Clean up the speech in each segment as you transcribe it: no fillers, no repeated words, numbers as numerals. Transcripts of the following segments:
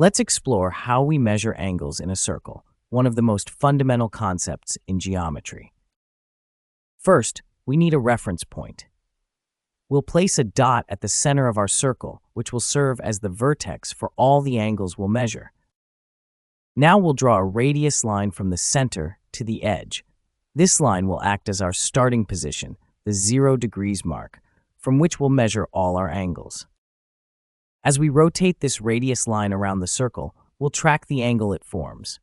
Let's explore how we measure angles in a circle, one of the most fundamental concepts in geometry. First, we need a reference point. We'll place a dot at the center of our circle, which will serve as the vertex for all the angles we'll measure. Now we'll draw a radius line from the center to the edge. This line will act as our starting position, the 0 degrees mark, from which we'll measure all our angles. As we rotate this radius line around the circle, we'll track the angle it forms.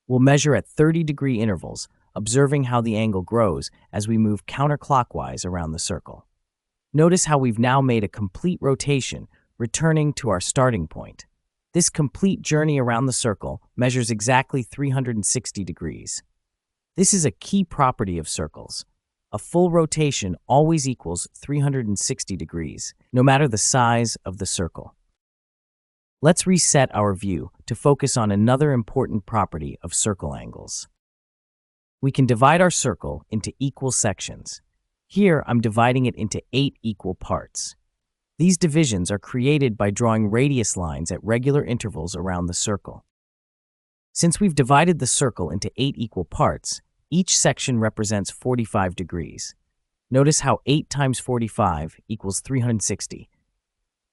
We'll measure at 30-degree intervals, observing how the angle grows as we move counterclockwise around the circle. Notice how we've now made a complete rotation, returning to our starting point. This complete journey around the circle measures exactly 360 degrees. This is a key property of circles. A full rotation always equals 360 degrees, no matter the size of the circle. Let's reset our view to focus on another important property of circle angles. We can divide our circle into equal sections. Here, I'm dividing it into 8 equal parts. These divisions are created by drawing radius lines at regular intervals around the circle. Since we've divided the circle into 8 equal parts, each section represents 45 degrees. Notice how 8 times 45 equals 360.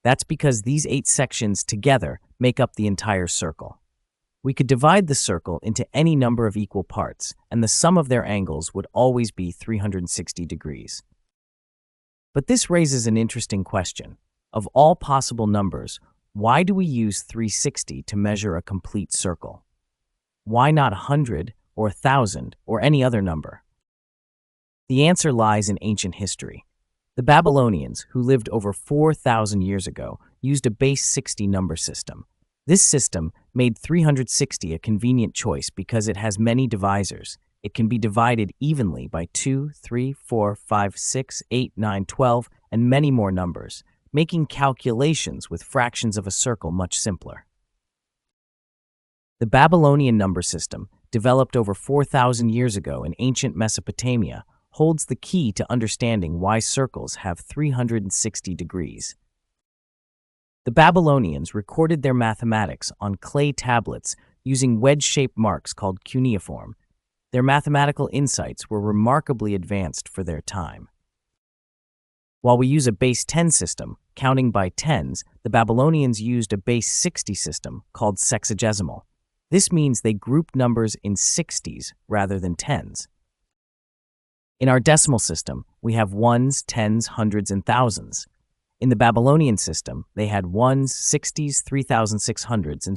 That's because these 8 sections together make up the entire circle. We could divide the circle into any number of equal parts, and the sum of their angles would always be 360 degrees. But this raises an interesting question. Of all possible numbers, why do we use 360 to measure a complete circle? Why not 100 or 1,000 or any other number? The answer lies in ancient history. The Babylonians, who lived over 4,000 years ago, used a base 60 number system. This system made 360 a convenient choice because it has many divisors. It can be divided evenly by 2, 3, 4, 5, 6, 8, 9, 12, and many more numbers, making calculations with fractions of a circle much simpler. The Babylonian number system, developed over 4,000 years ago in ancient Mesopotamia, holds the key to understanding why circles have 360 degrees. The Babylonians recorded their mathematics on clay tablets using wedge-shaped marks called cuneiform. Their mathematical insights were remarkably advanced for their time. While we use a base 10 system, counting by tens, the Babylonians used a base 60 system called sexagesimal. This means they grouped numbers in 60s rather than tens. In our decimal system, we have ones, tens, hundreds, and thousands. In the Babylonian system, they had ones, 60s, 3,600s, and